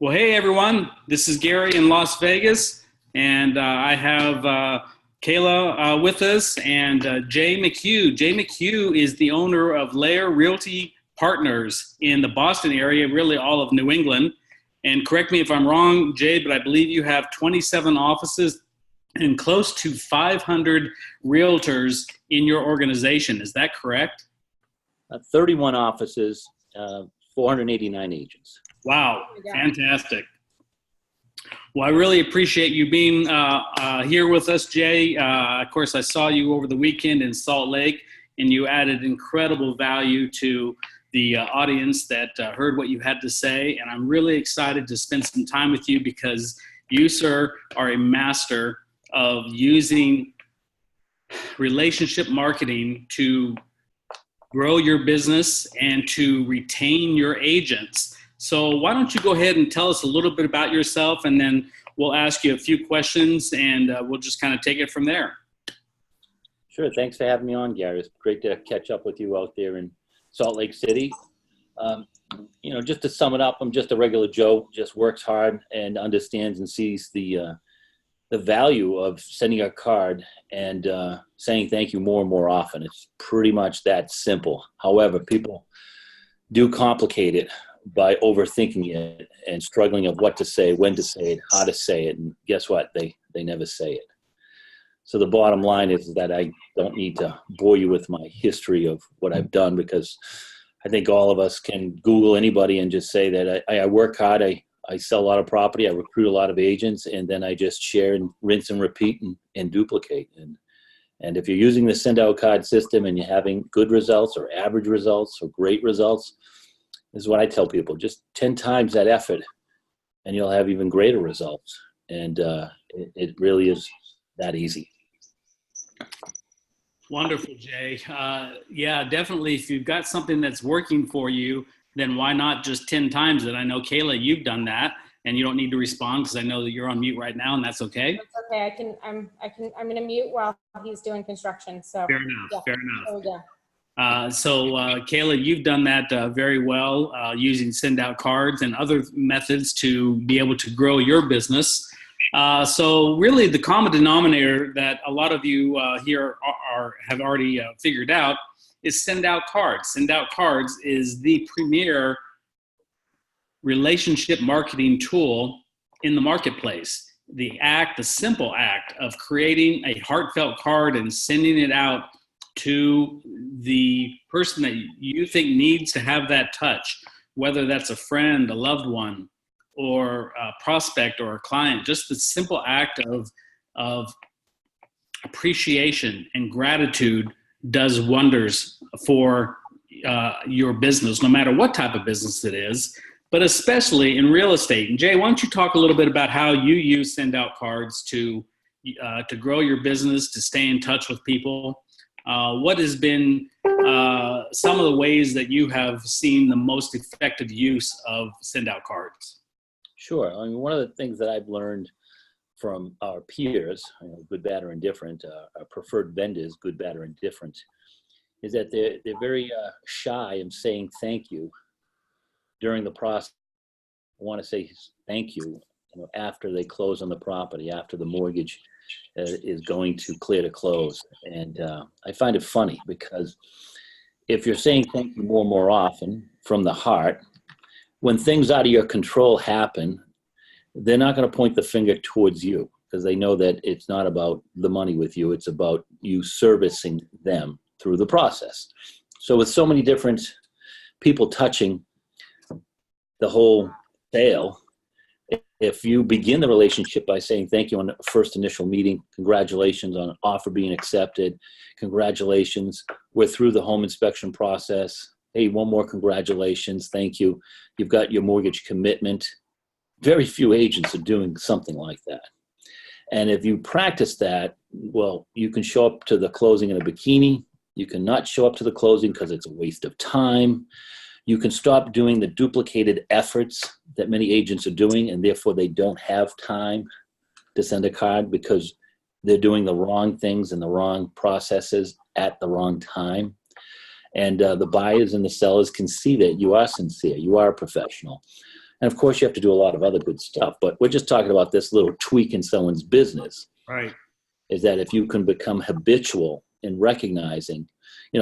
Well, hey everyone, this is Gary in Las Vegas, and I have Kayla with us and Jay McHugh. Jay McHugh is the owner of Lair Realty Partners in the Boston area, really all of New England. And correct me if I'm wrong, Jay, but I believe you have 27 offices and close to 500 realtors in your organization. Is that correct? 31 offices, 489 agents. Wow, fantastic. Well, I really appreciate you being here with us, Jay. Of course, I saw you over the weekend in Salt Lake, and you added incredible value to the audience that heard what you had to say. And I'm really excited to spend some time with you because you, sir, are a master of using relationship marketing to grow your business and to retain your agents. So why don't you go ahead and tell us a little bit about yourself, and then we'll ask you a few questions, and we'll just kind of take it from there. Sure. Thanks for having me on, Gary. It's great to catch up with you out there in Salt Lake City. Just to sum it up, I'm just a regular Joe, just works hard and understands and sees the value of sending a card and saying thank you more and more often. It's pretty much that simple. However, people do complicate it by overthinking it and struggling of what to say, when to say it, how to say it, and guess what? They never say it. So the bottom line is that I don't need to bore you with my history of what I've done, because I think all of us can Google anybody and just say that I work hard, I sell a lot of property, I recruit a lot of agents, and then I just share and rinse and repeat and duplicate. And if you're using the send out card system and you're having good results or average results or great results, this is what I tell people: just 10 times that effort and you'll have even greater results. And it really is that easy. Wonderful, Jay. Yeah, definitely. If you've got something that's working for you, then why not just 10 times it? I know, Kayla, you've done that, and you don't need to respond because I know that you're on mute right now, and that's okay. That's okay. I'm going to mute while he's doing construction. So fair enough. Yeah. Fair enough. Oh, yeah. Kayla, you've done that very well using send out cards and other methods to be able to grow your business. So really the common denominator that a lot of you here have already figured out is send out cards. Send out cards is the premier relationship marketing tool in the marketplace. The simple act of creating a heartfelt card and sending it out to the person that you think needs to have that touch, whether that's a friend, a loved one, or a prospect or a client. Just the simple act of appreciation and gratitude does wonders for your business, no matter what type of business it is, but especially in real estate. And Jay, why don't you talk a little bit about how you use send out cards to grow your business, to stay in touch with people? What has been some of the ways that you have seen the most effective use of send out cards? Sure. I mean, one of the things that I've learned from our peers, good, bad, or indifferent, our preferred vendors, good, bad, or indifferent, is that they're very shy of saying thank you during the process. I want to say thank you, after they close on the property, after the mortgage is going to clear to close. And I find it funny because if you're saying thank you more and more often from the heart, when things out of your control happen, they're not going to point the finger towards you, because they know that it's not about the money with you. It's about you servicing them through the process. So with so many different people touching the whole sale, if you begin the relationship by saying thank you on the first initial meeting, congratulations on an offer being accepted, congratulations, we're through the home inspection process, hey, one more congratulations, thank you, you've got your mortgage commitment. Very few agents are doing something like that. And if you practice that, well, you can show up to the closing in a bikini. You can not show up to the closing because it's a waste of time. You can stop doing the duplicated efforts that many agents are doing, and therefore they don't have time to send a card because they're doing the wrong things and the wrong processes at the wrong time. And the buyers and the sellers can see that you are sincere, you are a professional. And of course, you have to do a lot of other good stuff, but we're just talking about this little tweak in someone's business. Right. Is that if you can become habitual in recognizing,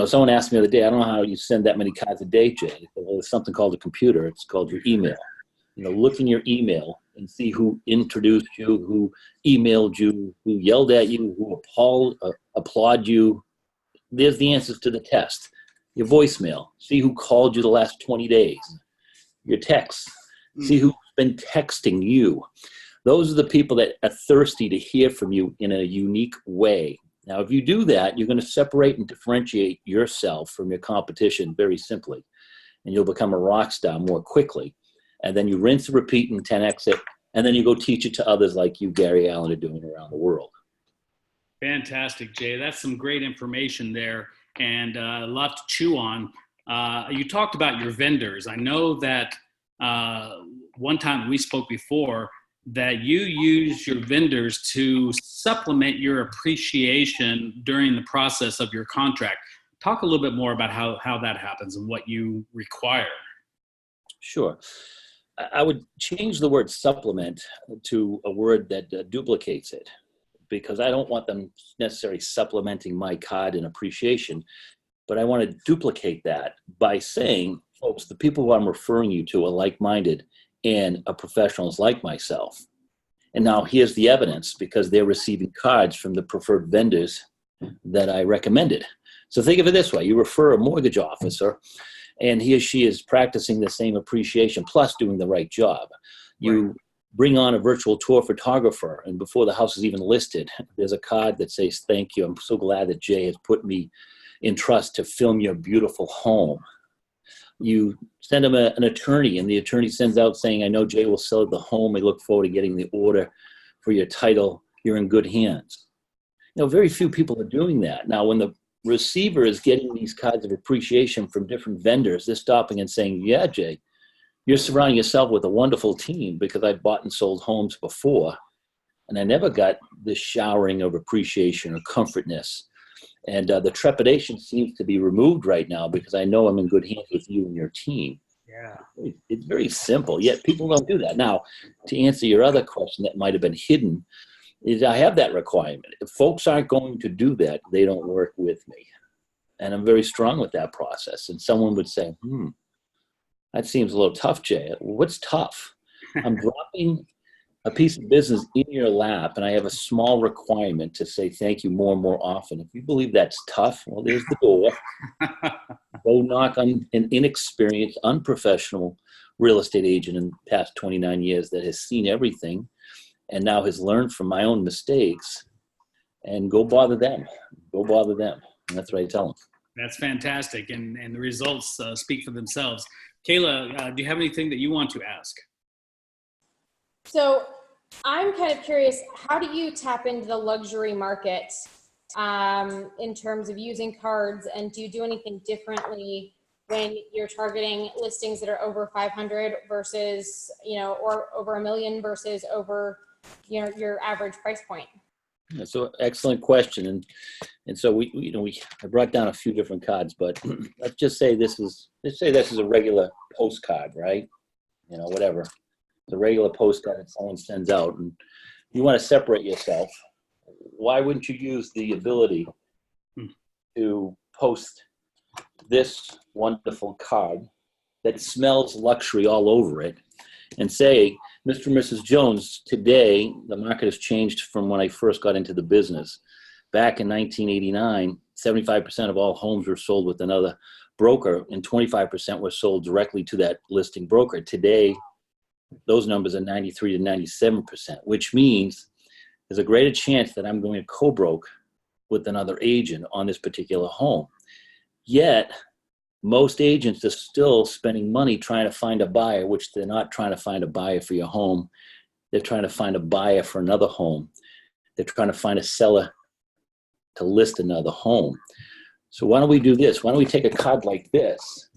someone asked me the other day, I don't know how you send that many cards a day, Jay. Well, there's something called a computer. It's called your email. Look in your email and see who introduced you, who emailed you, who yelled at you, who applauded you. There's the answers to the test. Your voicemail. See who called you the last 20 days. Your texts. See who's been texting you. Those are the people that are thirsty to hear from you in a unique way. Now, if you do that, you're going to separate and differentiate yourself from your competition very simply, and you'll become a rock star more quickly. And then you rinse and repeat and 10X it, and then you go teach it to others like you, Gary Allen, are doing around the world. Fantastic, Jay. That's some great information there, and a lot to chew on. You talked about your vendors. I know that one time we spoke before that you use your vendors to supplement your appreciation during the process of your contract. Talk a little bit more about how that happens and what you require. Sure. I would change the word supplement to a word that duplicates it, because I don't want them necessarily supplementing my card in appreciation, but I want to duplicate that by saying, folks, the people who I'm referring you to are like-minded and are professionals like myself. And now here's the evidence, because they're receiving cards from the preferred vendors that I recommended. So think of it this way. You refer a mortgage officer, and he or she is practicing the same appreciation plus doing the right job. You bring on a virtual tour photographer, and before the house is even listed, there's a card that says, thank you. I'm so glad that Jay has put me in trust to film your beautiful home. You send them an attorney, and the attorney sends out saying, I know Jay will sell the home. I look forward to getting the order for your title. You're in good hands. Very few people are doing that. Now, when the receiver is getting these cards of appreciation from different vendors, they're stopping and saying, yeah, Jay, you're surrounding yourself with a wonderful team, because I've bought and sold homes before, and I never got this showering of appreciation or comfortness. And the trepidation seems to be removed right now, because I know I'm in good hands with you and your team. Yeah. It's very simple, yet people don't do that. Now, to answer your other question that might have been hidden, is I have that requirement. If folks aren't going to do that, they don't work with me. And I'm very strong with that process. And someone would say, that seems a little tough, Jay. What's tough? I'm dropping a piece of business in your lap, and I have a small requirement to say thank you more and more often. If you believe that's tough, well, there's the door. Go knock on an inexperienced, unprofessional real estate agent in the past 29 years that has seen everything and now has learned from my own mistakes, and go bother them. Go bother them. And that's what I tell them. That's fantastic, and the results speak for themselves. Kayla, do you have anything that you want to ask? So I'm kind of curious, how do you tap into the luxury market in terms of using cards, and do you do anything differently when you're targeting listings that are over 500 versus, or over $1 million versus over, your average price point? So excellent question. And so I brought down a few different cards, but let's just say this is a regular postcard, right? Whatever. The regular postcard that someone sends out, and you want to separate yourself. Why wouldn't you use the ability to post this wonderful card that smells luxury all over it and say, Mr. and Mrs. Jones, today the market has changed from when I first got into the business. Back in 1989, 75% of all homes were sold with another broker, and 25% were sold directly to that listing broker. Today, those numbers are 93 to 97%, which means there's a greater chance that I'm going to co-broke with another agent on this particular home. Yet, most agents are still spending money trying to find a buyer, which they're not trying to find a buyer for your home. They're trying to find a buyer for another home. They're trying to find a seller to list another home. So why don't we do this? Why don't we take a card like this,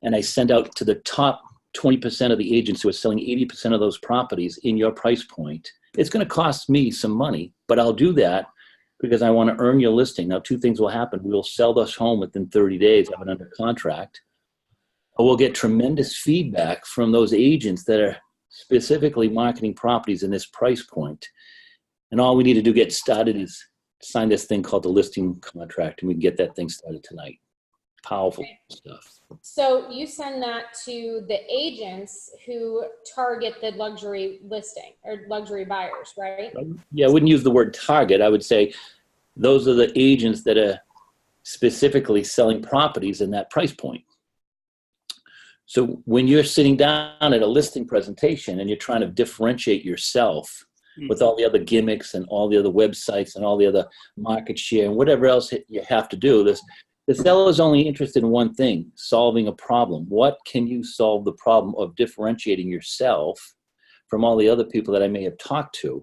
and I send out to the top 20% of the agents who are selling 80% of those properties in your price point. It's going to cost me some money, but I'll do that because I want to earn your listing. Now, two things will happen. We'll sell this home within 30 days, have it under contract, we'll get tremendous feedback from those agents that are specifically marketing properties in this price point. And all we need to do to get started is sign this thing called the listing contract, and we can get that thing started tonight. Powerful stuff. So you send that to the agents who target the luxury listing or luxury buyers, right? Yeah, I wouldn't use the word target. I would say those are the agents that are specifically selling properties in that price point. So when you're sitting down at a listing presentation and you're trying to differentiate yourself with all the other gimmicks and all the other websites and all the other market share and whatever else you have to do, the seller is only interested in one thing: solving a problem. What can you solve the problem of differentiating yourself from all the other people that I may have talked to?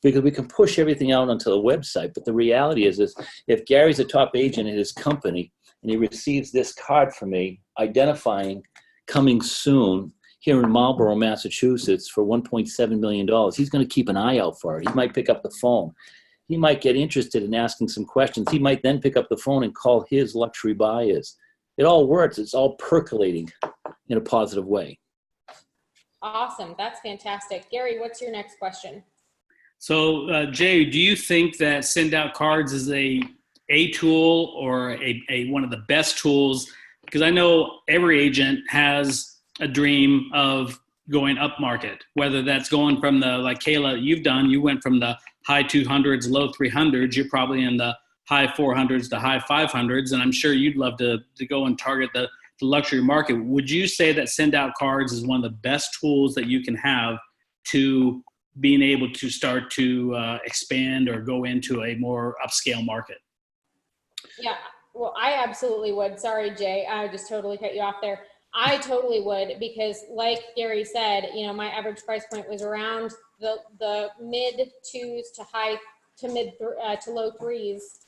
Because we can push everything out onto the website, but the reality is if Gary's a top agent in his company and he receives this card from me identifying coming soon here in Marlborough, Massachusetts for $1.7 million, he's going to keep an eye out for it. He might pick up the phone. He might get interested in asking some questions. He might then pick up the phone and call his luxury buyers. It all works. It's all percolating in a positive way. Awesome. That's fantastic. Gary, what's your next question? So, Jay, do you think that send out cards is a tool or a one of the best tools? Because I know every agent has a dream of going up market, whether that's going from the, like Kayla, you've done, you went from the high 200s, low 300s, you're probably in the high 400s to high 500s, and I'm sure you'd love to go and target the luxury market. Would you say that send out cards is one of the best tools that you can have to being able to start to expand or go into a more upscale market? Yeah, well, I absolutely would. Sorry, Jay, I just totally cut you off there. I totally would, because like Gary said, you know, my average price point was around the mid twos to low threes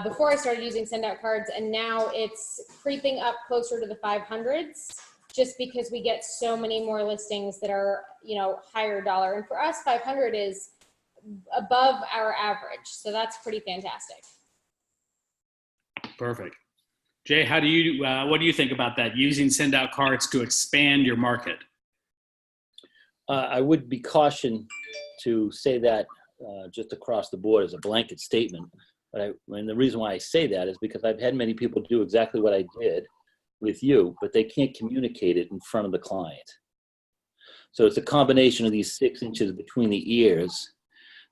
before I started using send out cards, and now it's creeping up closer to the 500s, just because we get so many more listings that are, you know, higher dollar, and for us 500 is above our average, so that's pretty fantastic. Perfect. Jay, how do you what do you think about that, using send out cards to expand your market? I would be cautioned to say that just across the board as a blanket statement. And the reason why I say that is because I've had many people do exactly what I did with you, but they can't communicate it in front of the client. So it's a combination of these 6 inches between the ears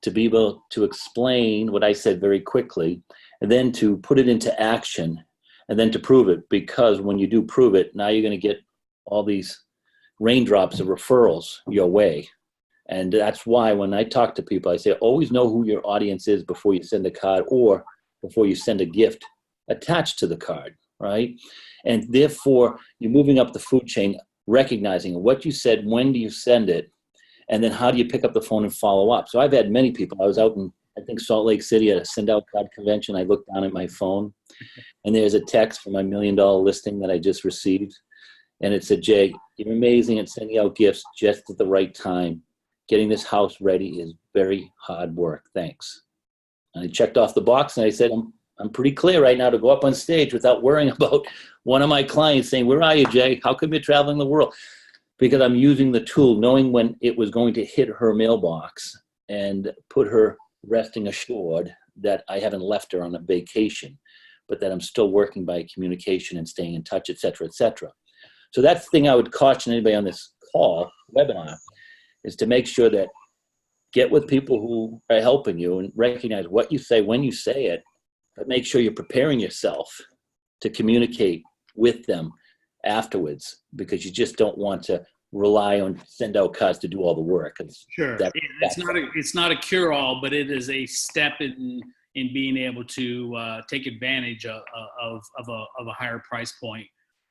to be able to explain what I said very quickly, and then to put it into action, and then to prove it. Because when you do prove it, now you're going to get all these raindrops of referrals your way. And that's why when I talk to people, I say, always know who your audience is before you send a card or before you send a gift attached to the card, right? And therefore, you're moving up the food chain, recognizing what you said, when do you send it, and then how do you pick up the phone and follow up? So I've had many people. I was out in, I think, Salt Lake City at a send out card convention. I looked down at my phone, and there's a text for my $1 million listing that I just received. And it said, Jay, you're amazing at sending out gifts just at the right time. Getting this house ready is very hard work. Thanks. And I checked off the box, and I said, I'm pretty clear right now to go up on stage without worrying about one of my clients saying, where are you, Jay? How come you're traveling the world? Because I'm using the tool, knowing when it was going to hit her mailbox and put her resting assured that I haven't left her on a vacation, but that I'm still working by communication and staying in touch, et cetera, et cetera. So that's the thing I would caution anybody on this call, webinar, is to make sure that get with people who are helping you and recognize what you say when you say it, but make sure you're preparing yourself to communicate with them afterwards, because you just don't want to rely on send out cards to do all the work. Sure. It's not a cure-all, but it is a step in being able to take advantage of a higher price point.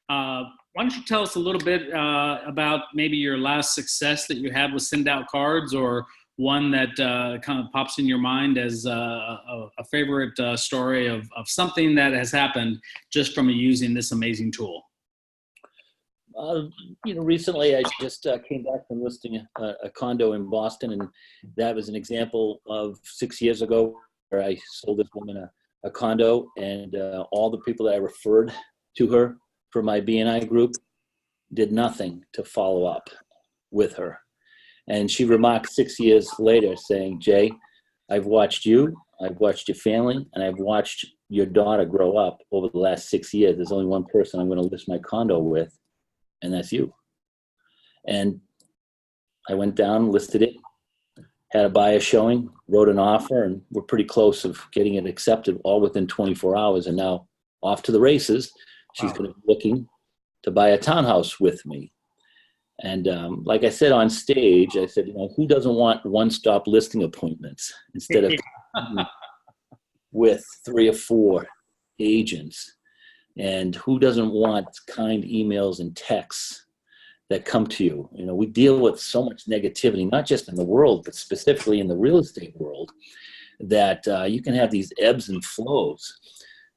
Why don't you tell us a little bit about maybe your last success that you had with send out cards, or one that kind of pops in your mind as a favorite story of something that has happened just from using this amazing tool? Recently I just came back from listing a condo in Boston, and that was an example of 6 years ago where I sold this woman a condo, and all the people that I referred to her for my BNI group did nothing to follow up with her. And she remarked 6 years later saying, Jay, I've watched you, I've watched your family, and I've watched your daughter grow up over the last 6 years. There's only one person I'm going to list my condo with, and that's you. And I went down, listed it, had a buyer showing, wrote an offer, and we're pretty close of getting it accepted all within 24 hours. And now off to the races. She's going to be looking to buy a townhouse with me. And like I said on stage, I said, who doesn't want one-stop listing appointments instead of with 3 or 4 agents? And who doesn't want kind emails and texts that come to you? We deal with so much negativity, not just in the world, but specifically in the real estate world, that you can have these ebbs and flows.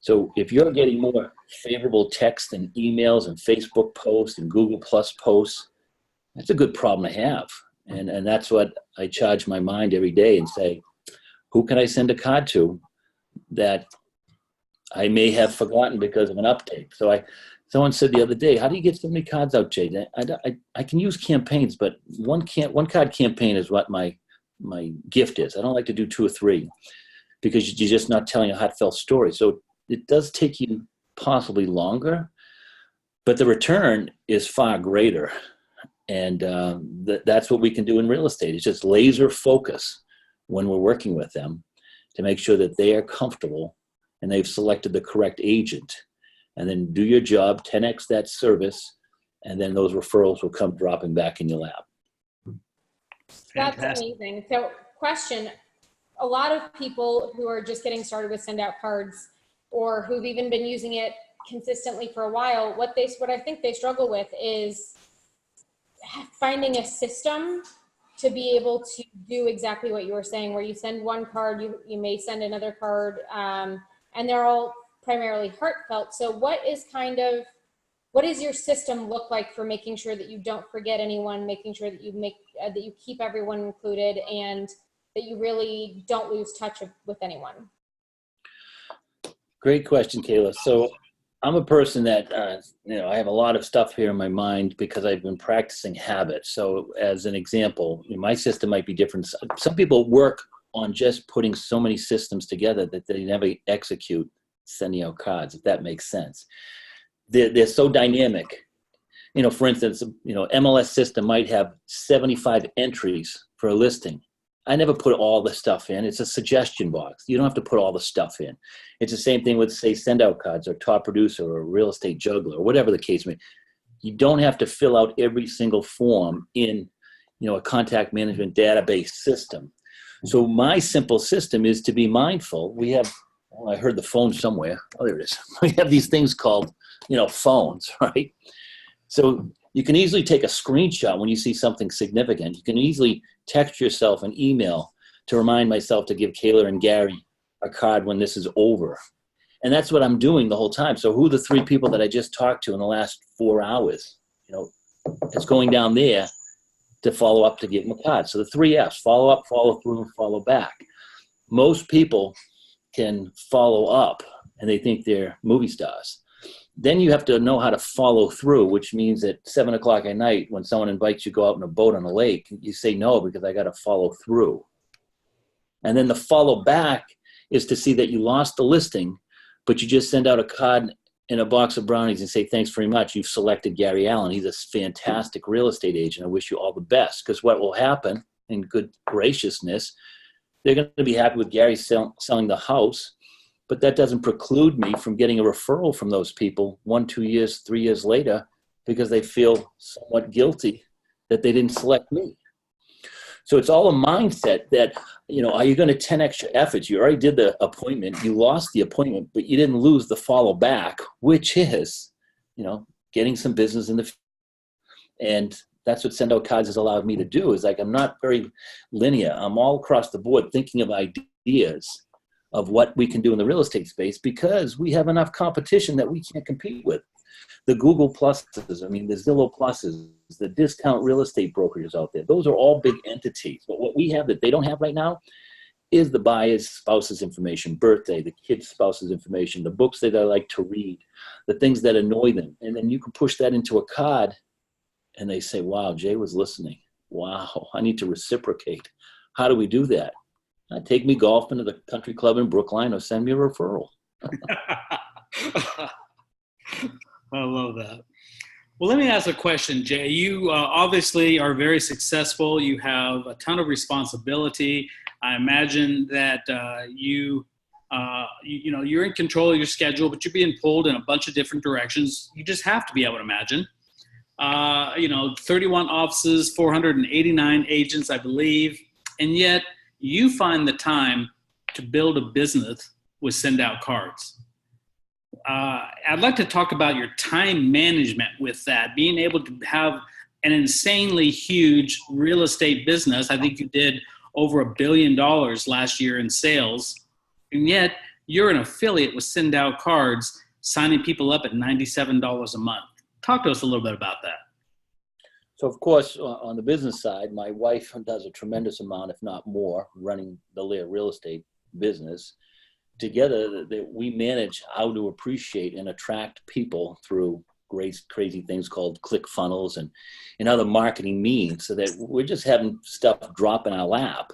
So if you're getting more favorable texts and emails and Facebook posts and Google Plus posts, that's a good problem to have. And that's what I charge my mind every day and say, who can I send a card to that I may have forgotten because of an update? Someone said the other day, how do you get so many cards out, Jay? I can use campaigns, but one card campaign is what my gift is. I don't like to do 2 or 3 because you're just not telling a heartfelt story. So it does take you possibly longer, but the return is far greater. And that's what we can do in real estate. It's just laser focus when we're working with them to make sure that they are comfortable and they've selected the correct agent. And then do your job, 10x that service, and then those referrals will come dropping back in your lap. That's amazing. So question, a lot of people who are just getting started with send out cards or who've even been using it consistently for a while, what I think they struggle with is finding a system to be able to do exactly what you were saying, where you send one card, you may send another card, and they're all primarily heartfelt. So what does your system look like for making sure that you don't forget anyone, making sure that you keep everyone included, and that you really don't lose touch with anyone? Great question, Kayla. So I'm a person that, I have a lot of stuff here in my mind because I've been practicing habits. So as an example, my system might be different. Some people work on just putting so many systems together that they never execute sending out cards, if that makes sense. They're so dynamic. For instance, MLS system might have 75 entries for a listing. I never put all the stuff in. It's a suggestion box. You don't have to put all the stuff in. It's the same thing with, say, send out cards or top producer or real estate juggler or whatever the case may be. You don't have to fill out every single form in, a contact management database system. So my simple system is to be mindful. We have, I heard the phone somewhere. Oh, there it is. We have these things called, phones, right? So you can easily take a screenshot when you see something significant. You can easily text yourself an email to remind myself to give Kayla and Gary a card when this is over. And that's what I'm doing the whole time. So who are the 3 people that I just talked to in the last 4 hours? It's going down there to follow up to give them a card. So the 3 F's, follow up, follow through, and follow back. Most people can follow up and they think they're movie stars. Then you have to know how to follow through, which means at 7 o'clock at night, when someone invites you to go out on a boat on a lake, you say no because I got to follow through. And then the follow back is to see that you lost the listing, but you just send out a card in a box of brownies and say, thanks very much. You've selected Gary Allen. He's a fantastic real estate agent. I wish you all the best. Because what will happen, in good graciousness, they're going to be happy with Gary selling the house. But that doesn't preclude me from getting a referral from those people 1, 2 years, 3 years later, because they feel somewhat guilty that they didn't select me. So it's all a mindset that, are you going to 10x your efforts? You already did the appointment. You lost the appointment, but you didn't lose the follow back, which is, getting some business in the future. And that's what Send Out Cards has allowed me to do, is like, I'm not very linear. I'm all across the board thinking of ideas of what we can do in the real estate space because we have enough competition that we can't compete with. The Google Pluses, the Zillow Pluses, the discount real estate brokers out there, those are all big entities. But what we have that they don't have right now is the buyer's spouse's information, birthday, the kid's spouse's information, the books that they like to read, the things that annoy them. And then you can push that into a card and they say, wow, Jay was listening. Wow, I need to reciprocate. How do we do that? Take me golfing to the country club in Brookline or send me a referral. I love that. Well, let me ask a question, Jay. You obviously are very successful. You have a ton of responsibility. I imagine that you're in control of your schedule, but you're being pulled in a bunch of different directions. You just have to be, I would imagine. 31 offices, 489 agents, I believe, and yet you find the time to build a business with Send Out Cards. I'd like to talk about your time management with that, being able to have an insanely huge real estate business. I think you did over $1 billion last year in sales, and yet you're an affiliate with Send Out Cards, signing people up at $97 a month. Talk to us a little bit about that. So, of course, on the business side, my wife does a tremendous amount, if not more, running the Lear real estate business. Together, we manage how to appreciate and attract people through crazy things called click funnels and other marketing means, so that we're just having stuff drop in our lap.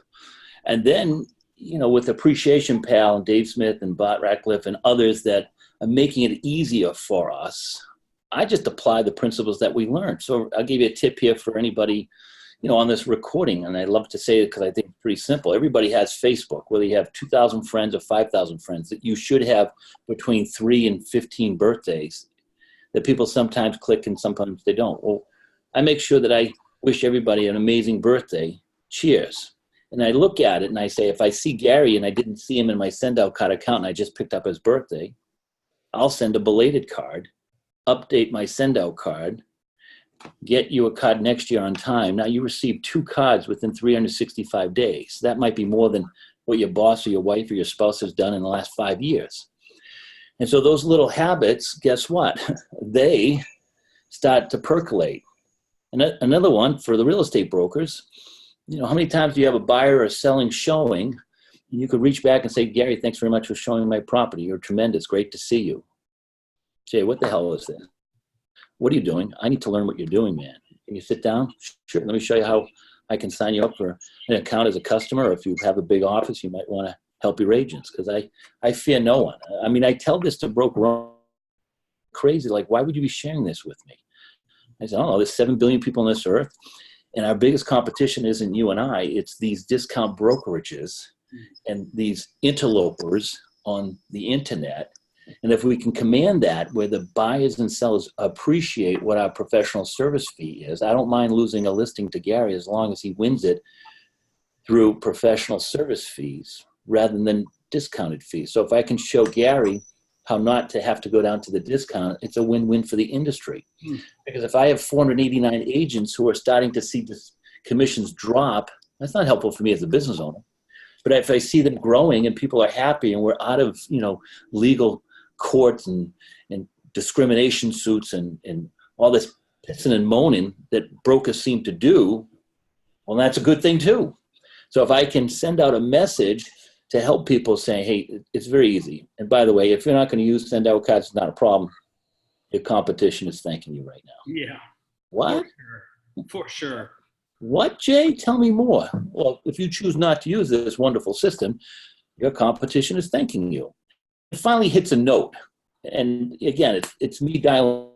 And then, with Appreciation Pal and Dave Smith and Bart Ratcliffe and others that are making it easier for us, I just apply the principles that we learned. So I'll give you a tip here for anybody, on this recording. And I love to say it because I think it's pretty simple. Everybody has Facebook, whether you have 2,000 friends or 5,000 friends, that you should have between 3 and 15 birthdays that people sometimes click and sometimes they don't. Well, I make sure that I wish everybody an amazing birthday. Cheers. And I look at it and I say, if I see Gary and I didn't see him in my Send Out Card account and I just picked up his birthday, I'll send a belated card, update my Send Out Card, get you a card next year on time. Now you receive 2 cards within 365 days. That might be more than what your boss or your wife or your spouse has done in the last 5 years. And so those little habits, guess what? They start to percolate. And another one for the real estate brokers, how many times do you have a buyer or selling showing, and you could reach back and say, Gary, thanks very much for showing my property. You're tremendous. Great to see you. Jay, what the hell is this? What are you doing? I need to learn what you're doing, man. Can you sit down? Sure. Let me show you how I can sign you up for an account as a customer. Or if you have a big office, you might want to help your agents, because I fear no one. I mean, I tell this to broker crazy, like, why would you be sharing this with me? I said, oh, there's 7 billion people on this earth, and our biggest competition isn't you and I. It's these discount brokerages and these interlopers on the internet. And if we can command that, where the buyers and sellers appreciate what our professional service fee is, I don't mind losing a listing to Gary as long as he wins it through professional service fees rather than discounted fees. So if I can show Gary how not to have to go down to the discount, it's a win-win for the industry. Because if I have 489 agents who are starting to see the commissions drop, that's not helpful for me as a business owner. But if I see them growing and people are happy and we're out of, legal courts and discrimination suits and all this pissing and moaning that brokers seem to do, well, that's a good thing too. So if I can send out a message to help people saying, hey, it's very easy. And by the way, if you're not going to use Send Out Cards, it's not a problem. Your competition is thanking you right now. Yeah. What? For sure. What, Jay? Tell me more. Well, if you choose not to use this wonderful system, your competition is thanking you. It finally hits a note. And again, it's me dialing,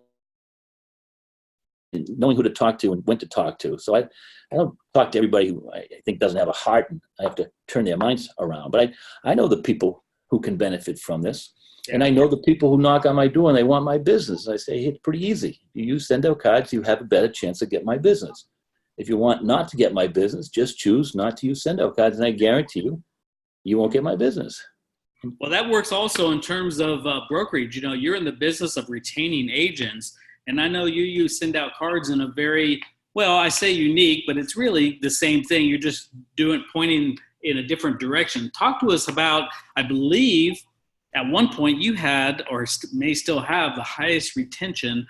knowing who to talk to and when to talk to. So I don't talk to everybody who I think doesn't have a heart, and I have to turn their minds around. But I know the people who can benefit from this. Yeah. And I know the people who knock on my door and they want my business. I say, hey, it's pretty easy. You use Send Out Cards, you have a better chance to get my business. If you want not to get my business, just choose not to use Send Out Cards, and I guarantee you, you won't get my business. Well, that works also in terms of brokerage. You're in the business of retaining agents, and I know you use Send Out Cards in a very, well, I say unique, but it's really the same thing. You're just pointing in a different direction. Talk to us about, I believe, at one point you had, or may still have, the highest retention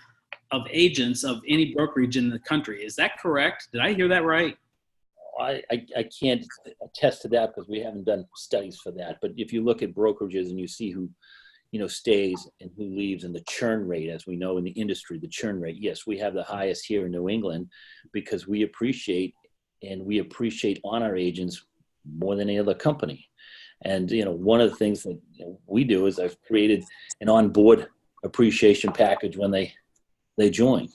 of agents of any brokerage in the country. Is that correct? Did I hear that right? I can't attest to that because we haven't done studies for that. But if you look at brokerages and you see who stays and who leaves, and the churn rate, as we know in the industry, the churn rate. Yes, we have the highest here in New England because we appreciate on our agents more than any other company. And, one of the things that we do is I've created an onboard appreciation package when they join.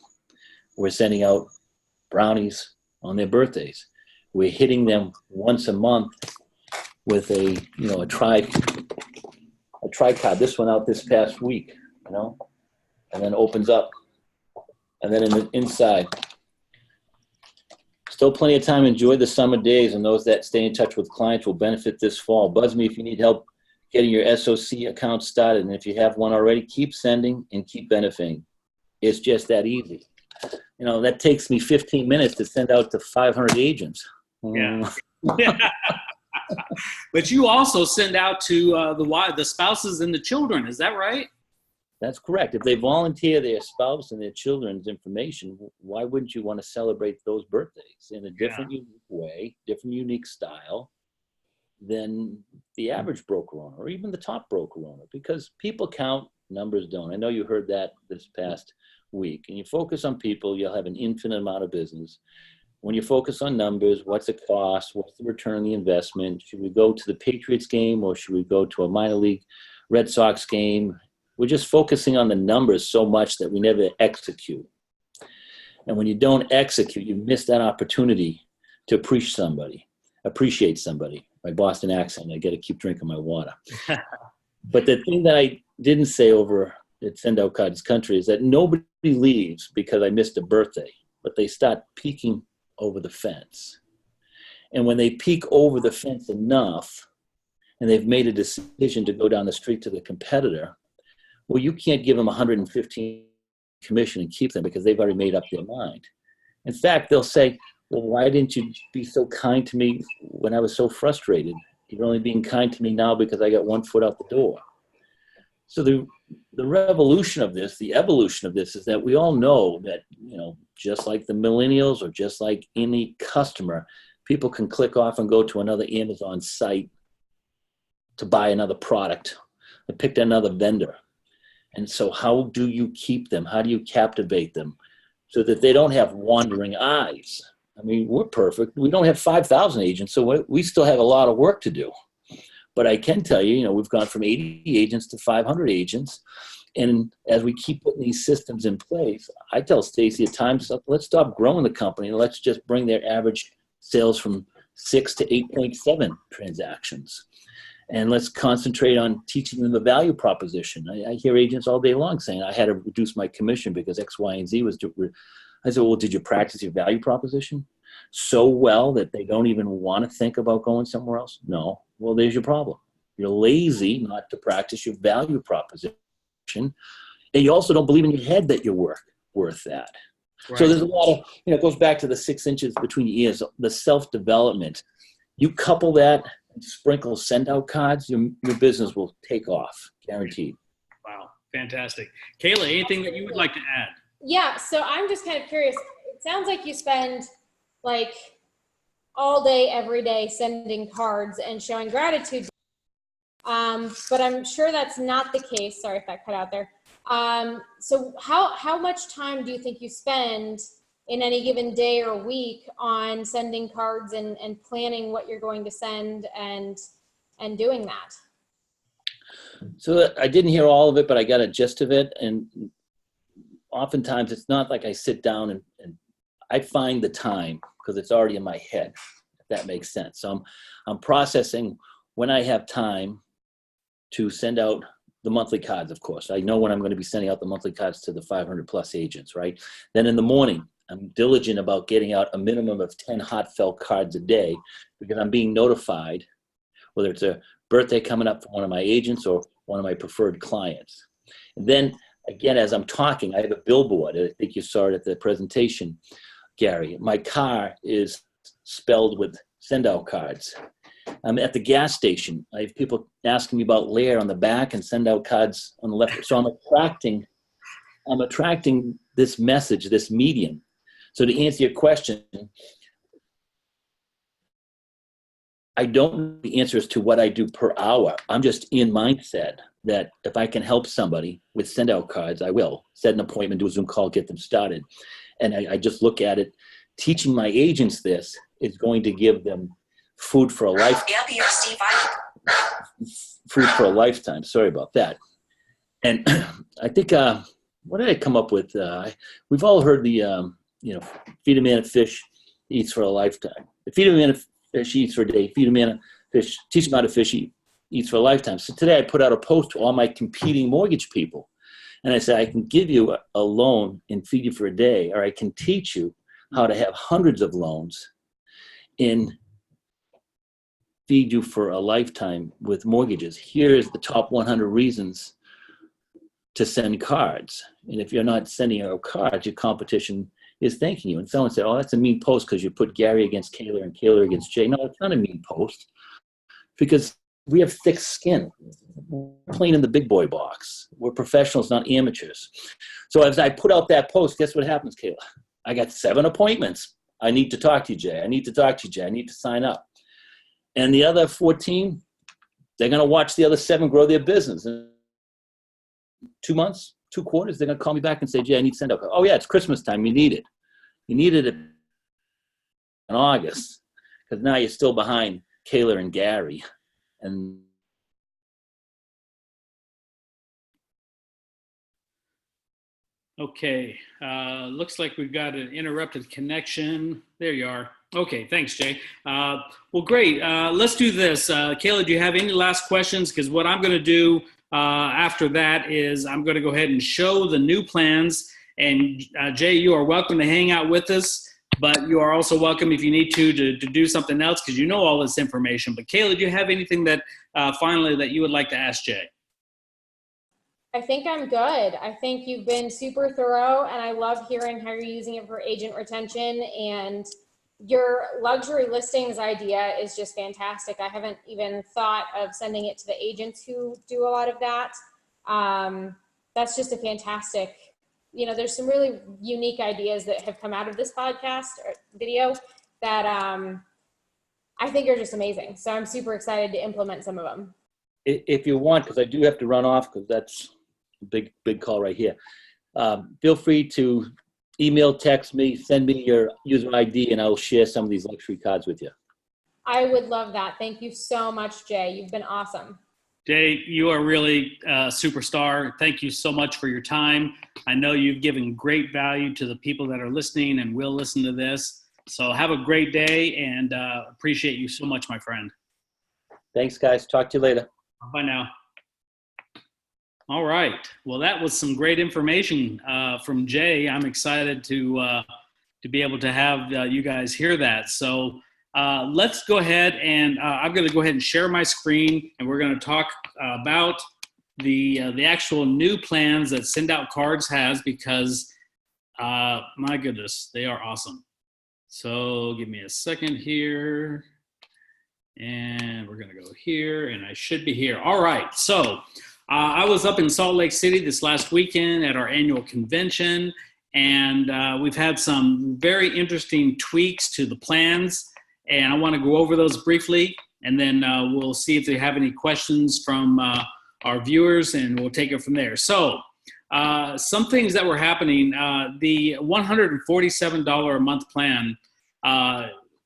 We're sending out brownies on their birthdays. We're hitting them once a month with a tri-card. This one out this past week, and then opens up. And then in the inside, still plenty of time to enjoy the summer days, and those that stay in touch with clients will benefit this fall. Buzz me if you need help getting your SOC account started. And if you have one already, keep sending and keep benefiting. It's just that easy. That takes me 15 minutes to send out to 500 agents. Yeah. But you also send out to the spouses and the children. Is that right? That's correct. If they volunteer their spouse and their children's information, why wouldn't you want to celebrate those birthdays in a different, unique way, different, unique style than the average broker owner or even the top broker owner? Because people count, numbers don't. I know you heard that this past week. And you focus on people, you'll have an infinite amount of business. When you focus on numbers, what's it cost? What's the return on the investment? Should we go to the Patriots game or should we go to a minor league Red Sox game? We're just focusing on the numbers so much that we never execute. And when you don't execute, you miss that opportunity to appreciate somebody. My Boston accent, I got to keep drinking my water. But the thing that I didn't say over at Send Out Cards Country is that nobody leaves because I missed a birthday, but they start peeking over the fence. And when they peek over the fence enough, and they've made a decision to go down the street to the competitor, well, you can't give them 115 commission and keep them because they've already made up their mind. In fact, they'll say, well, why didn't you be so kind to me when I was so frustrated? You're only being kind to me now because I got one foot out the door. So the revolution of this, the evolution of this is that we all know that, just like the millennials or just like any customer, people can click off and go to another Amazon site to buy another product and pick another vendor. And so how do you keep them? How do you captivate them so that they don't have wandering eyes? I mean, we're perfect. We don't have 5,000 agents, so we still have a lot of work to do. But I can tell you, we've gone from 80 agents to 500 agents. And as we keep putting these systems in place, I tell Stacy at times, let's stop growing the company and let's just bring their average sales from 6 to 8.7 transactions. And let's concentrate on teaching them the value proposition. I hear agents all day long saying, I had to reduce my commission because X, Y, and Z was. I said, well, did you practice your value proposition so well that they don't even want to think about going somewhere else? No. Well, there's your problem. You're lazy not to practice your value proposition. And you also don't believe in your head that you're worth that. Right. So there's a lot of, it goes back to the 6 inches between your ears, the self-development. You couple that and sprinkle send out cards, your business will take off, guaranteed. Wow, fantastic. Kayla, anything that you would like to add? Yeah, so I'm just kind of curious. It sounds like you spend like all day, every day sending cards and showing gratitude. But I'm sure that's not the case. Sorry if that cut out there. So how much time do you think you spend in any given day or week on sending cards and planning what you're going to send and doing that? So I didn't hear all of it, but I got a gist of it. And oftentimes it's not like I sit down and I find the time because it's already in my head, if that makes sense. So I'm processing when I have time to send out the monthly cards, of course. I know when I'm going to be sending out the monthly cards to the 500 plus agents, right? Then in the morning, I'm diligent about getting out a minimum of 10 heartfelt cards a day because I'm being notified whether it's a birthday coming up for one of my agents or one of my preferred clients. And then again, as I'm talking, I have a billboard. I think you saw it at the presentation, Gary. My car is spelled with send out cards. I'm at the gas station. I have people asking me about Lair on the back and send out cards on the left. So I'm attracting this message, this medium. So to answer your question, I don't know the answers to what I do per hour. I'm just in mindset that if I can help somebody with send out cards, I will set an appointment, do a Zoom call, get them started. And I just look at it. Teaching my agents this is going to give them food for a lifetime. Food for a lifetime. Sorry about that. And I think, what did I come up with? We've all heard the, feed a man a fish, he eats for a lifetime. Feed a man a fish, he eats for a day. Feed a man a fish, teach him how to fish, he eats for a lifetime. So today I put out a post to all my competing mortgage people. And I said, I can give you a loan and feed you for a day, or I can teach you how to have hundreds of loans and feed you for a lifetime with mortgages. Here's the top 100 reasons to send cards. And if you're not sending out cards, your competition is thanking you. And someone said, oh, that's a mean post because you put Gary against Kayla and Kayla against Jay. No, it's not a mean post because we have thick skin. We're playing in the big boy box. We're professionals, not amateurs. So as I put out that post, guess what happens, Kayla? I got 7 appointments. I need to talk to you, Jay. I need to talk to you, Jay. I need to sign up. And the other 14, they're going to watch the other 7 grow their business. In 2 months, 2 quarters, they're going to call me back and say, Jay, I need to send out. Oh, yeah, it's Christmas time. You need it. You needed it in August because now you're still behind Kayla and Gary. And okay, looks like we've got an interrupted connection. There you are. Okay, thanks, Jay. Well, great. Let's do this. Kayla, do you have any last questions? Because what I'm going to do after that is I'm going to go ahead and show the new plans. And Jay, you are welcome to hang out with us, but you are also welcome if you need to do something else because you know all this information. But Kayla, do you have anything that finally that you would like to ask Jay? I think I'm good. I think you've been super thorough, and I love hearing how you're using it for agent retention, and your luxury listings idea is just fantastic. I haven't even thought of sending it to the agents who do a lot of that. That's just a fantastic, there's some really unique ideas that have come out of this podcast or video that I think are just amazing. So I'm super excited to implement some of them. If you want, because I do have to run off because that's a big call right here. Feel free to email, text me, send me your user ID, and I'll share some of these luxury cards with you. I would love that. Thank you so much, Jay. You've been awesome. Jay, you are really a superstar. Thank you so much for your time. I know you've given great value to the people that are listening and will listen to this. So have a great day and appreciate you so much, my friend. Thanks, guys. Talk to you later. Bye now. All right. Well, that was some great information from Jay. I'm excited to be able to have you guys hear that. So let's go ahead and I'm going to go ahead and share my screen, and we're going to talk about the actual new plans that Send Out Cards has because, my goodness, they are awesome. So give me a second here. And we're going to go here, and I should be here. All right. So I was up in Salt Lake City this last weekend at our annual convention, and we've had some very interesting tweaks to the plans, and I want to go over those briefly, and then we'll see if they have any questions from our viewers, and we'll take it from there. So some things that were happening, the $147 a month plan,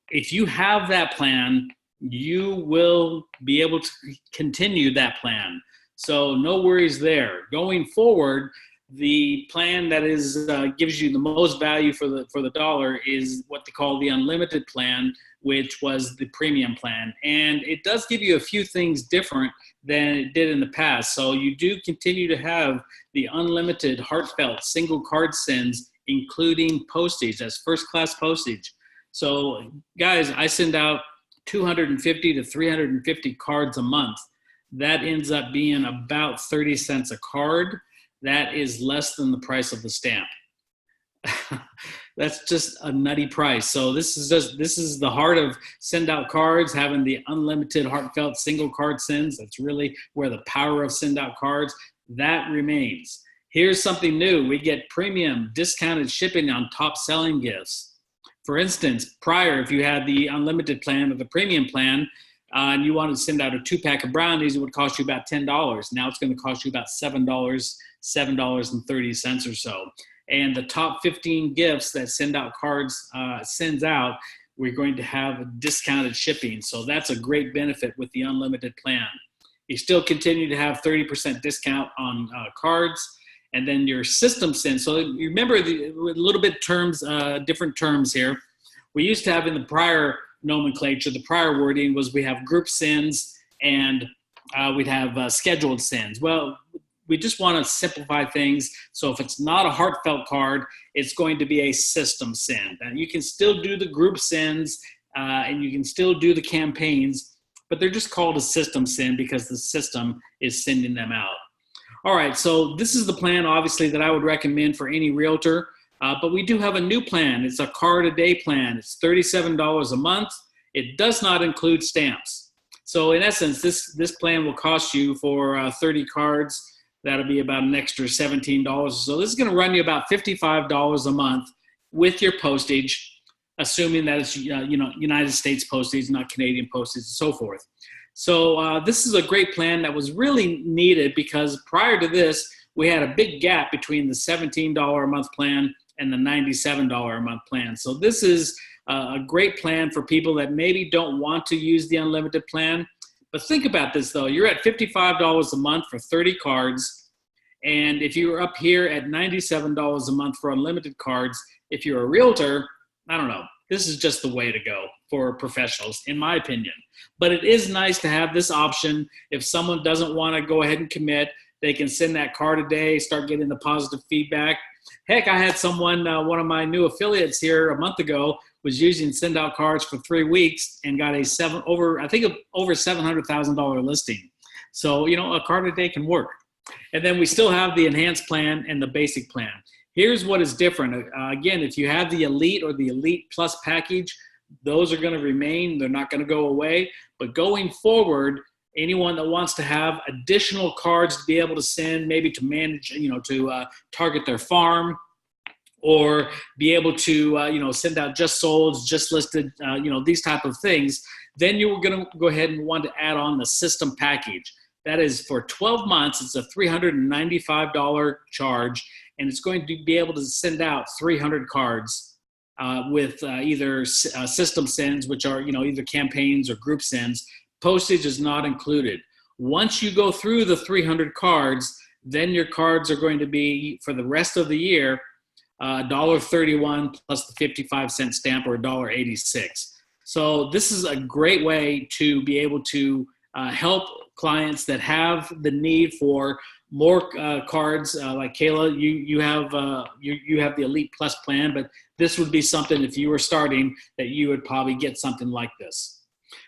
if you have that plan, you will be able to continue that plan. So no worries there. Going forward, the plan that is gives you the most value for the dollar is what they call the unlimited plan, which was the premium plan. And it does give you a few things different than it did in the past. So you do continue to have the unlimited heartfelt single card sends, including postage as first class postage. So guys, I send out 250 to 350 cards a month. That ends up being about 30 cents a card. That is less than the price of the stamp. That's just a nutty price. So this is the heart of Send Out Cards, having the unlimited heartfelt single card sends. That's really where the power of Send Out Cards, that remains. Here's something new. We get premium discounted shipping on top selling gifts. For instance, prior, if you had the unlimited plan or the premium plan, and you wanted to send out a 2-pack of brownies, it would cost you about $10. Now it's going to cost you about $7.30 or so. And the top 15 gifts that Send Out Cards sends out, we're going to have discounted shipping. So that's a great benefit with the unlimited plan. You still continue to have 30% discount on cards, and then your system send. So you remember a little bit different terms here. We used to have in the prior nomenclature, the prior wording was we have group sends and we'd have scheduled sends. Well, we just want to simplify things. So if it's not a heartfelt card, it's going to be a system send. And you can still do the group sends and you can still do the campaigns, but they're just called a system send because the system is sending them out. All right, so this is the plan, obviously, that I would recommend for any realtor. But we do have a new plan. It's a card a day plan. It's $37 a month. It does not include stamps. So in essence, this plan will cost you for 30 cards. That'll be about an extra $17. So this is going to run you about $55 a month with your postage, assuming that it's United States postage, not Canadian postage, and so forth. So this is a great plan that was really needed because prior to this, we had a big gap between the $17 a month plan and the $97 a month plan. So this is a great plan for people that maybe don't want to use the unlimited plan. But think about this though, you're at $55 a month for 30 cards. And if you were up here at $97 a month for unlimited cards, if you're a realtor, I don't know, this is just the way to go for professionals, in my opinion. But it is nice to have this option. If someone doesn't want to go ahead and commit, they can send that card a day, start getting the positive feedback. Heck, I had someone, one of my new affiliates here a month ago, was using Send Out Cards for 3 weeks and got over $700,000 listing. So, a card a day can work. And then we still have the enhanced plan and the basic plan. Here's what is different. Again, if you have the Elite or the Elite Plus package, those are going to remain. They're not going to go away. But going forward, anyone that wants to have additional cards to be able to send, maybe to manage, to target their farm, or be able to, send out just solds, just listed, these type of things, then you're going to go ahead and want to add on the system package. That is for 12 months. It's a $395 charge, and it's going to be able to send out 300 cards with either system sends, which are, either campaigns or group sends. Postage is not included. Once you go through the 300 cards, then your cards are going to be, for the rest of the year, $1.31 plus the 55-cent stamp, or $1.86. So this is a great way to be able to help clients that have the need for more cards. Like Kayla, you have the Elite Plus plan, but this would be something, if you were starting, that you would probably get something like this.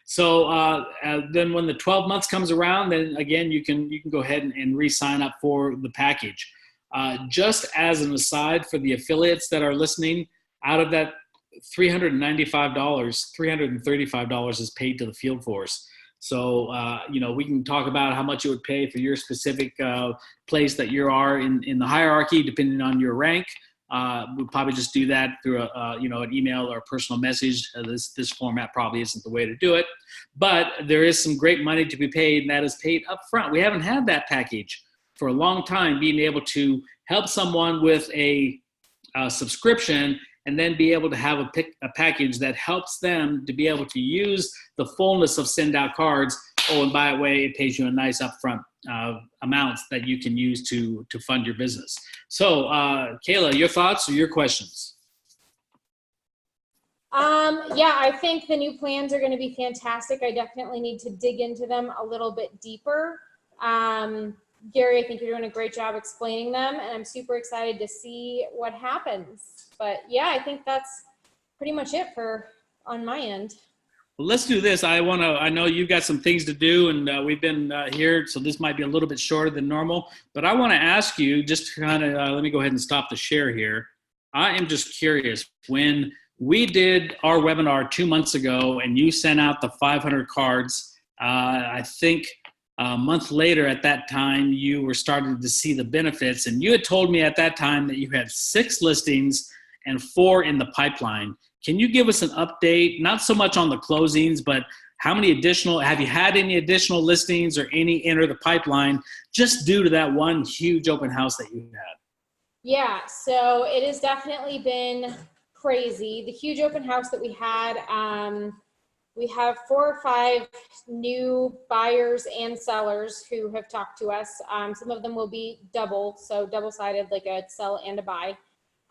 So then when the 12 months comes around, then again, you can go ahead and re-sign up for the package. Just as an aside for the affiliates that are listening, out of that $395, $335 is paid to the field force. So, we can talk about how much it would pay for your specific place that you are in the hierarchy, depending on your rank. We'll probably just do that through an email or a personal message. This format probably isn't the way to do it, but there is some great money to be paid, and that is paid up front. We haven't had that package for a long time, being able to help someone with a subscription and then be able to have a package that helps them to be able to use the fullness of Send Out Cards. Oh, and by the way, it pays you a nice upfront amounts that you can use to fund your business. So, Kayla, your thoughts or your questions? Yeah, I think the new plans are going to be fantastic. I definitely need to dig into them a little bit deeper. Gary, I think you're doing a great job explaining them, and I'm super excited to see what happens. But yeah, I think that's pretty much it on my end. Well, let's do this. I know you've got some things to do, and we've been here, so this might be a little bit shorter than normal. But I want to ask you, just kind of, let me go ahead and stop the share here. I am just curious, when we did our webinar 2 months ago, and you sent out the 500 cards, I think a month later at that time, you were starting to see the benefits, and you had told me at that time that you had 6 listings and 4 in the pipeline. Can you give us an update, not so much on the closings, but Have you had any additional listings or any enter the pipeline just due to that one huge open house that you had? Yeah, so it has definitely been crazy. The huge open house that we had, we have 4 or 5 new buyers and sellers who have talked to us. Some of them will be so double-sided, like a sell and a buy.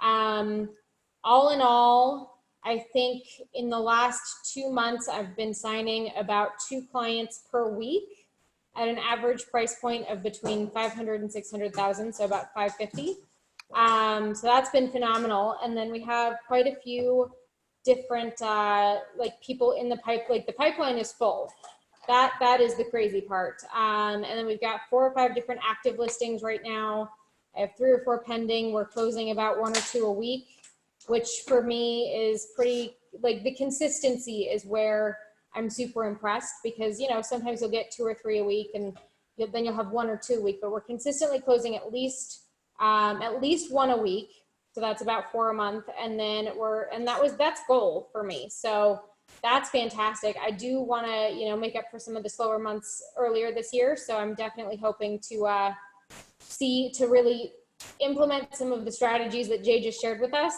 All in all, I think in the last 2 months, I've been signing about 2 clients per week at an average price point of between 500 and 600,000, so about 550. So that's been phenomenal. And then we have quite a few different like people in the the pipeline is full. That is the crazy part. And then we've got 4 or 5 different active listings right now. I have 3 or 4 pending. We're closing about 1 or 2 a week, which for me is pretty, like, the consistency is where I'm super impressed, because, you know, sometimes you'll get 2 or 3 a week and then you'll have 1 or 2 a week, but we're consistently closing at least 1 a week. So that's about 4 a month. And then that's goal for me. So that's fantastic. I do want to, you know, make up for some of the slower months earlier this year. So I'm definitely hoping to really implement some of the strategies that Jay just shared with us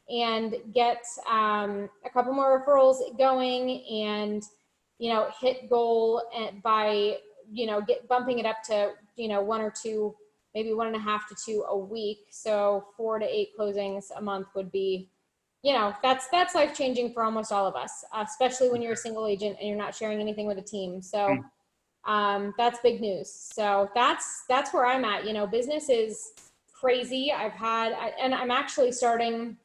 and get a couple more referrals going and, you know, hit goal by, you know, bumping it up to, you know, 1 or 2, maybe 1.5 to 2 a week. So 4 to 8 closings a month would be, you know, that's life-changing for almost all of us, especially when you're a single agent and you're not sharing anything with a team. So that's big news. So that's where I'm at. You know, business is crazy. And I'm actually starting,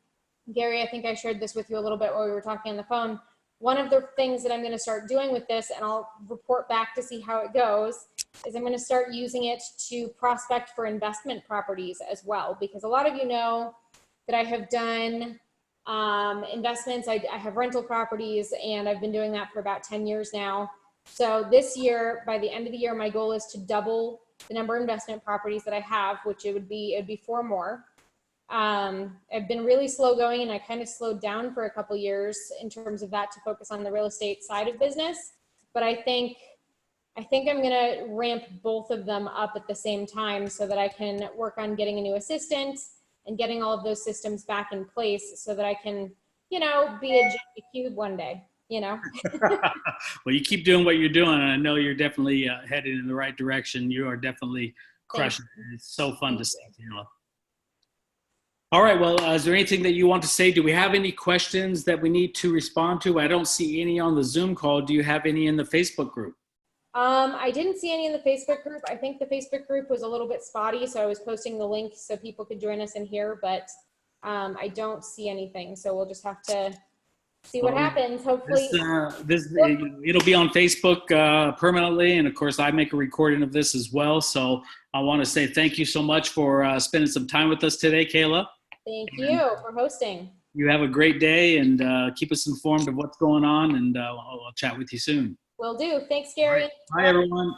Gary, I think I shared this with you a little bit while we were talking on the phone. One of the things that I'm going to start doing with this, and I'll report back to see how it goes, is I'm going to start using it to prospect for investment properties as well. Because a lot of you know that I have done investments. I have rental properties, and I've been doing that for about 10 years now. So this year, by the end of the year, my goal is to double the number of investment properties that I have, which it'd be 4 more. I've been really slow going, and I kind of slowed down for a couple years in terms of that to focus on the real estate side of business. But I think I'm going to ramp both of them up at the same time so that I can work on getting a new assistant and getting all of those systems back in place so that I can, you know, be a Jay McHugh one day, you know. Well, you keep doing what you're doing, and I know you're definitely headed in the right direction. You are definitely crushing it. It's so fun to see, you know. All right. Well, is there anything that you want to say? Do we have any questions that we need to respond to? I don't see any on the Zoom call. Do you have any in the Facebook group? I didn't see any in the Facebook group. I think the Facebook group was a little bit spotty, so I was posting the link so people could join us in here, but I don't see anything. So we'll just have to see what happens. Hopefully, it'll be on Facebook permanently, and of course, I make a recording of this as well. So I want to say thank you so much for spending some time with us today, Kayla. Thank you for hosting. You have a great day, and keep us informed of what's going on, and I'll chat with you soon. Will do. Thanks, Gary. Bye, everyone.